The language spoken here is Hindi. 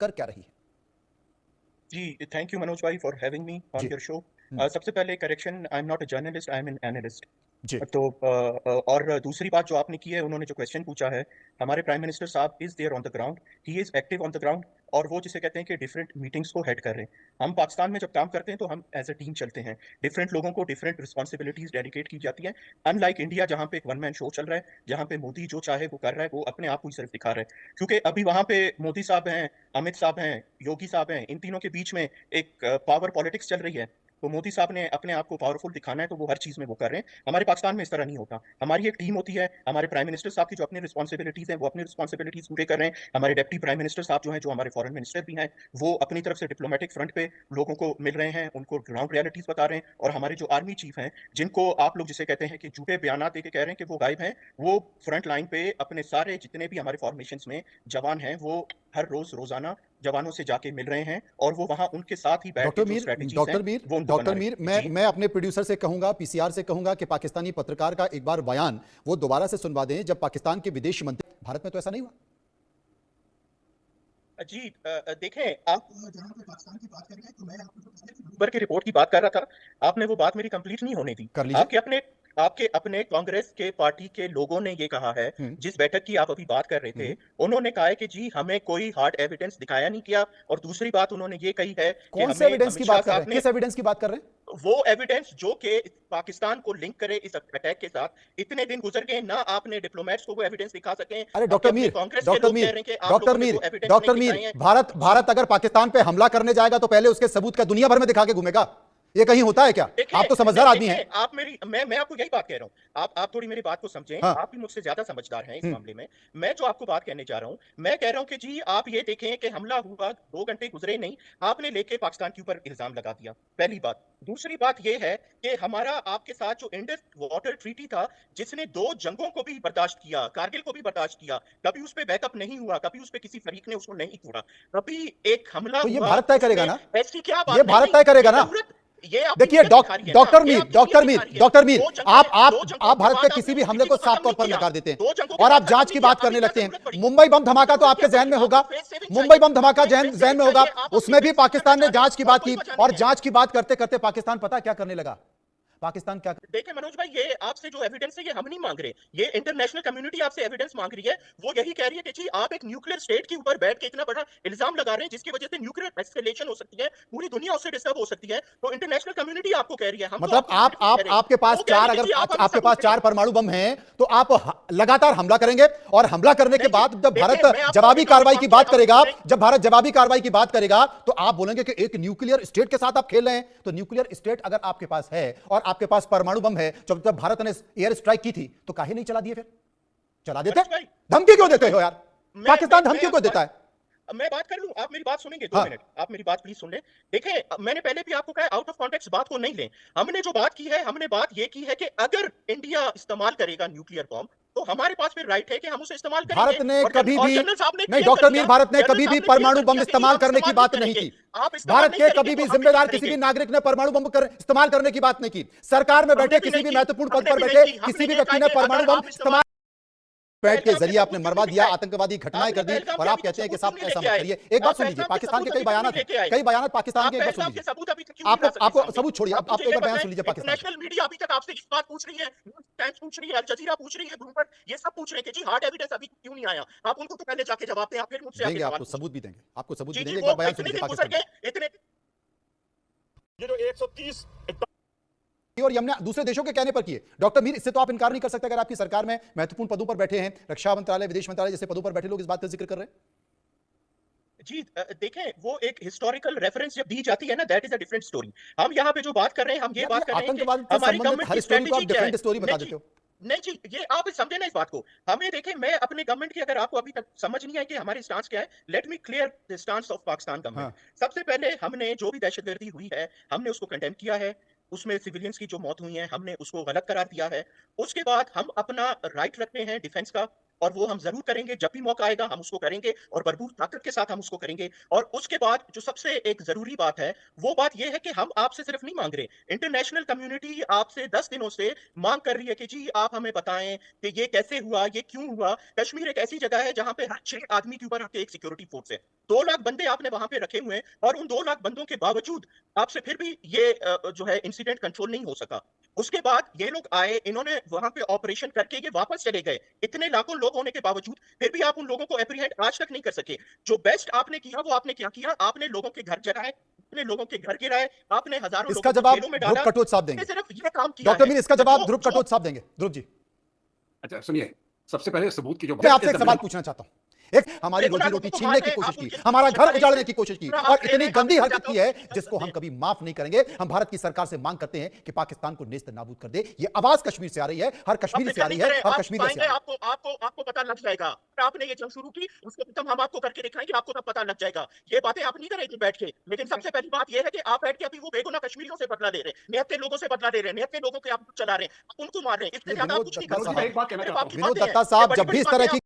कर क्या रही है? जी, थैंक यू मनोज भाई फॉर हैविंग मी ऑन जी। Your show. हम्म, सबसे पहले correction, I am not a journalist, I am an analyst. जी। तो और दूसरी बात जो आपने की है, उन्होंने जो क्वेश्चन पूछा है, हमारे प्राइम मिनिस्टर साहब is there on the ground, he is active on the ground. और वो जिसे कहते हैं कि डिफरेंट मीटिंग्स को हेड कर रहे हैं। हम पाकिस्तान में जब काम करते हैं तो हम एज अ टीम चलते हैं, डिफरेंट लोगों को डिफरेंट रिस्पॉन्सिबिलिटीज डेडिकेट की जाती हैं। अनलाइक इंडिया जहाँ पे एक वन मैन शो चल रहा है, जहाँ पे मोदी जो चाहे वो कर रहा है, वो अपने आप को ही सिर्फ दिखा रहा है। क्योंकि अभी वहां पे मोदी साहब हैं, अमित साहब हैं, योगी साहब हैं, इन तीनों के बीच में एक पावर पॉलिटिक्स चल रही है। तो मोदी साहब ने अपने आप को पावरफुल दिखाना है, तो वो हर चीज में वो कर रहे हैं। हमारे पाकिस्तान में इस तरह नहीं होता। हमारी एक टीम होती है, हमारे प्राइम मिनिस्टर साहब की जो अपनी रिस्पॉन्सिबिलिटीज हैं वो अपनी रिस्पॉन्सिबिलिटीज पूरे कर रहे हैं। हमारे डिप्टी प्राइम मिनिस्टर साहब जो हैं, जो हमारे फॉरेन मिनिस्टर भी हैं, वो अपनी तरफ से डिप्लोमेटिक फ्रंट पे लोगों को मिल रहे हैं, उनको ग्राउंड रियलिटीज बता रहे हैं। और हमारे जो आर्मी चीफ हैं, जिनको आप लोग जिसे कहते हैं कि झूठे बयान दे के कह रहे हैं कि वो गायब हैं, वो फ्रंट लाइन पे अपने सारे जितने भी हमारे फॉर्मेशन में जवान हैं, वो हर रोज रोजाना जवानों से जाके मिल रहे हैं, और वो वहां उनके साथ ही बैठ के डॉक्टर जो मीर स्ट्रेटेजीज हैं डॉक्टर मीर वो उनको बना डॉक्टर रहे मीर, हैं। मैं जी मैं अपने प्रोड्यूसर से कहूंगा, पीसीआर से कहूंगा कि पाकिस्तानी पत्रकार का एक बार बयान वो दोबारा से सुनवा दें, जब पाकिस्तान के विदेश मंत्री। भारत में तो ऐसा नहीं हुआ। जी, देखें, आप जहाँ पे पाकिस्तान की बात कर रहे हैं, तो मैं आपको जो पहले ब्लूमबर्ग की रिपोर्ट की बात कर रहा था, आपने वो बात मेरी कंप्लीट नहीं होने दी। कर लीजिए। आपके अपने कांग्रेस के पार्टी के लोगों ने ये कहा है, हम्म। जिस बैठक की आप अभी बात कर रहे थे, हम्म। उन्होंने कहा है कि जी हमें कोई हार्ड एविडेंस दिखाया नहीं किया। और दूसरी बात उन्होंने ये कही है कि कौन से हमें एविडेंस की अमित शाह बात कर रहे साहब हैं? ने किस एविडेंस की बात कर रहे हैं? वो एविडेंस जो कि पाकिस्तान को लिंक करे इस अटैक के साथ, इतने दिन गुजर गए ना, आपने डिप्लोमेट्स को वो एविडेंस दिखा सकें। अरे अब डॉक्टर अपने मीर, कांग्रेस के डॉक्टर लोग कह मीर, रहे हैं कि आप डॉक्टर लोगों ने मीर, वो एविडेंस नहीं डॉक्टर मीर, दिखाए हैं। भारत जी, भारत अगर पाकिस्तान पे हमला करने जाएगा तो पहले उसके सबूत का दुनिया भर में दिखा के घूमेगा। ये कहीं होता है क्या? आप तो देखें, समझदार आदमी हैं। देखें, आप मेरी मैं आपको यही बात कह रहा हूं। आप थोड़ी मेरी बात को समझें, हाँ। आप भी मुझसे ज्यादा समझदार हैं इस हम्म। मामले में। मैं जो आपको बात कहने जा रहा हूं, मैं कह रहा हूं कि जी आप ये देखें कि हमला हुआ, 2 घंटे गुजरे नहीं, आपने लेके पाकिस्तान के ऊपर इल्जाम लगा दिया। पहली बात। दूसरी बात यह है कि हमारा आपके साथ जो इंडस वाटर ट्रीटी था, जिसने 2 जंगों को भी बर्दाश्त किया, कारगिल को भी बर्दाश्त किया, कभी उस पर बैकअप नहीं हुआ, कभी उस पर किसी फरीक ने उसको नहीं तोड़ा, कभी एक हमला तो ये हुआ भारत तय करेगा उसमें ना? ऐसी क्या ये बात, नहीं भारत नहीं, तय ये करेगा ना? जरूरत, ये आपकी देखिए नीयत दिखा रही है ना, डॉक्टर ये मीर, आपकी नीयत डॉक्टर मीर, दिखा रही है। डॉक्टर मीर, दो जंगों आप दो जंगों के भारत के बाद किसी आपने भी उस हमले स्थिति को को साफ खत्म तौर नहीं पर किया। नकार देते हैं 2 जंगों के और बाद आप खत्म जांच नहीं की किया, बात अभी करने क्या लगते हैं। जरूरत पड़ी? मुंबई बम धमाका तो आपको आपके क्या जहन चाहिए? में होगा। आपको फेस सेविंग मुंबई चाहिए, बम धमाका आपको जहन फेस जहन सेविंग में होगा। चाहिए, आप अपनी उसमें भी फेस सेव करना पाकिस्तान ने चाहते जांच हैं की और बात कोई की, वजह नहीं और है। जांच की बात करते करते पाकिस्तान पता क्या करने लगा? पाकिस्तान क्या? देखिए मनोज भाई, ये आपसे जो एविडेंस है ये हम नहीं मांग रहे, ये इंटरनेशनल कम्युनिटी आपसे एविडेंस मांग रही है। वो यही कह रही है कि जी आप एक न्यूक्लियर स्टेट के ऊपर बैठ के इतना बड़ा इल्जाम लगा रहे हैं, जिसकी वजह से न्यूक्लियर एस्केलेशन हो सकती है, पूरी दुनिया उससे डिस्टर्ब हो सकती है। तो इंटरनेशनल कम्युनिटी आपको कह रही है, हम तो मतलब आपको नेगेटिव कह रहे हैं। आपके पास वो कह रही चार, है कि अगर जी आप हमें आपके पास सबूत दें। 4 परमाणु बम हैं तो आप लगातार हमला करेंगे, और हमला करने के नहीं जी, बाद जब देखिए भारत मैं आपको जवाबी एटॉमिक कार्रवाई बम की के बात करेगा, नहीं, जब भारत जवाबी कार्रवाई की बात करेगा, तो आप बोलेंगे कि एक न्यूक्लियर स्टेट के साथ आप खेल रहे हैं। तो न्यूक्लियर स्टेट अगर आपके पास है और आपके पास परमाणु बम है, जब भारत ने एयर स्ट्राइक की थी तो काहे नहीं चला दिए? फिर चला देते। मनोज भाई, धमकी क्यों मनोज देते भाई, हो यार? मैं पाकिस्तान धमकी क्यों आपको देता बात, है? मैं बात कर लूं, आप मेरी बात सुनेंगे? दो हाँ। मिनट आप मेरी बात प्लीज सुन लें। देखें, मैंने पहले भी आपको कहा, आउट ऑफ कॉन्टेक्स्ट बात को नहीं लें। हमने जो बात की है, हमने बात ये की है कि अगर इंडिया इस्तेमाल करेगा न्यूक्लियर बॉम्ब, तो हमारे पास फिर राइट है कि हम उसे इस्तेमाल करेंगे। भारत ने कभी और भी जनरल साहब ने नहीं, क्लियर कर डॉक्टर मीर, दिया, भारत ने जनरल कभी भी साहब ने क्लियर परमाणु कर बम दिया कि जी इस्तेमाल आप करने की इस्तेमाल नहीं बात नहीं करेंगे, की। आप इस्तेमाल भारत नहीं के करेंगे कभी तो भी हम भी नहीं जिम्मेदार किसी भी करेंगे। नागरिक ने परमाणु बम इस्तेमाल करने की बात नहीं की। सरकार में हमने बैठे भी किसी नहीं भी की, महत्वपूर्ण पद हमने पर भी नहीं बैठे की, हमने किसी भी ये कहा व्यक्ति ने कि परमाणु अगर बम आप इस्तेमाल, इस्तेमाल पैट के पहले आपने जरिए आपने सबूत क्यों मरवा नहीं दिया, दिखाए? आतंकवादी घटनाएं आपने कर दी, पहलगाम और के आप अभी तक कहते हैं कि सबूत क्यों साहब नहीं ऐसा लेके मत आए? करिए। एक बात आप सुन लीजिए, पहलगाम के पाकिस्तान के सबूत कई अभी तक बयान नहीं हैं, लेके आए। कई बयान पाकिस्तान आप के। एक बात सुन पहलगाम के लीजिए, सबूत अभी तक क्यों नहीं ला सके आपको सामने? सबूत छोड़िए, अब मुझे आपको एक ये बार बयान बताएं, सुन लीजिए पाकिस्तान का। इंटरनेशनल मीडिया अभी तक आपसे इस बात पूछ रही है, न्यूयॉर्क टाइम्स पूछ रही है, अल जजीरा पूछ रही है, ब्लूमबर्ग, ये सब पूछ रहे हैं कि जी हार्ड एविडेंस अभी क्यों नहीं आया? आप उनको तो पहले जाके जवाब दें, आप फिर मुझसे आके देंगे, सवाल आपको पूछें। सबूत भी देंगे, आपको सबूत भी जी जी, देंगे। एक वो बार बयान सुन इतने लीजिए दिन गुजर पाकिस्तान का। गए, इतने, ये जो 130 और हमने दूसरे देशों के कहने पर किए। डॉक्टर मीर, इससे तो आप इनकार नहीं कर सकते, अगर आपकी सरकार में महत्वपूर्ण पदों पर बैठे हैं, रक्षा मंत्रालय, विदेश मंत्रालय जैसे पदों पर बैठे लोग इस बात का जिक्र कर रहे हैं। जी, देखें, वो एक हिस्टोरिकल रेफरेंस जब दी जाती है ना, that is a different story. हम यहाँ पे जो बात कर रहे हैं, हम ये यार, ये बात कर रहे हैं कि आतंकवाद से हमारी संबंधित गवर्नमेंट हर की स्टोरी को स्ट्रेटेजी आप क्या है। डिफरेंट स्टोरी बता नहीं जी, देते हो। नहीं जी, ये आप समझे ना इस बात को। हमें देखें, मैं अपने गवर्नमेंट की, अगर आपको अभी तक समझ नहीं आया कि हमारी स्टांस क्या है, let me clear the stance of Pakistan government. हाँ। सबसे पहले हमने जो भी दहशतगर्दी हुई है, हमने उसको कंडेम किया है। उसमें सिविलियंस की जो मौत हुई है, हमने उसको गलत करार दिया है। उसके बाद हम अपना राइट रखते हैं डिफेंस का। और वो हम जरूर करेंगे। जब भी मौका आएगा हम उसको करेंगे और भरपूर ताकत के साथ हम उसको करेंगे। और उसके बाद जो सबसे एक जरूरी बात है, वो बात ये है कि हम आपसे सिर्फ नहीं मांग रहे, इंटरनेशनल कम्युनिटी आपसे 10 दिनों से मांग कर रही है कि जी आप हमें बताएं कि ये कैसे हुआ, ये क्यों हुआ। कश्मीर एक ऐसी जगह है जहां पे हर 6 आदमी के ऊपर आपके एक सिक्योरिटी फोर्स है। 2 लाख बंदे आपने वहां पे रखे हुए हैं और उन 2 लाख बंदों के बावजूद आपसे फिर भी ये जो है इंसिडेंट कंट्रोल नहीं हो सका। उसके बाद ये लोग आए, इन्होंने वहां पे ऑपरेशन करके ये वापस चले गए। इतने लाखों लोग होने के बावजूद फिर भी आप उन लोगों को एप्रीहेंड आज तक नहीं कर सके। जो बेस्ट आपने किया वो आपने क्या किया, आपने लोगों के घर जलाए, अपने लोगों के घर गिराए, आपने हज़ारों इसका लोगों को जवाब जेलों में ध्रुव डाला। कटोच साहब आपने देंगे। सिर्फ ये काम किया डॉक्टर है। मीर, इसका तो जवाब जो ध्रुव जो कटोच साहब देंगे। ध्रुव जी, अच्छा सुनिए, सबसे पहले सबूत की जो मैं बात आपसे एक सवाल पूछना चाहता हूं। एक हमारी देखो ना, रोजी लोगों रोटी को छीनने मार की है, कोशिश आप की, उनके हमारा घर चक्कर उजाड़ने में की कोशिश की पूरा और आप इतनी ले गंदी रहे हैं, हरकत की आप है जिसको हम कभी माफ नहीं करेंगे। हम भारत की सरकार से मांग करते हैं कि पाकिस्तान को नेस्त नाबूद कर दे। ये आवाज कश्मीर से आ रही है, हर आप कश्मीरी से फिक्र आ रही नहीं है, करें, हर आप कश्मीरी से आ पाएंगे, रही है। आपको आपको आपको पता लग जाएगा। आपने ये जंग शुरू की, उसको खत्म हम आपको करके दिखाएंगे, आपको तब पता लग जाएगा। ये बातें आप नहीं करेंगे बैठ के, लेकिन सबसे पहली बात ये है कि आप बैठ के अभी वो बेगुनाह कश्मीरियों से बदला ले रहे हैं, निहत्थे लोगों से बदला ले रहे हैं, निहत्थे लोगों के आप चला रहे हैं, आप उनको मार रहे हैं। इससे ज्यादा आप विनोद कुछ नहीं दत्ता कर मनोज जी, सकते। मैं एक बात कहना सिर्फ चाहता आपकी हूं। विनोद बातें हैं, दत्ता ये साहब, बड़ी जब भी बड़ी इस तरह बातें की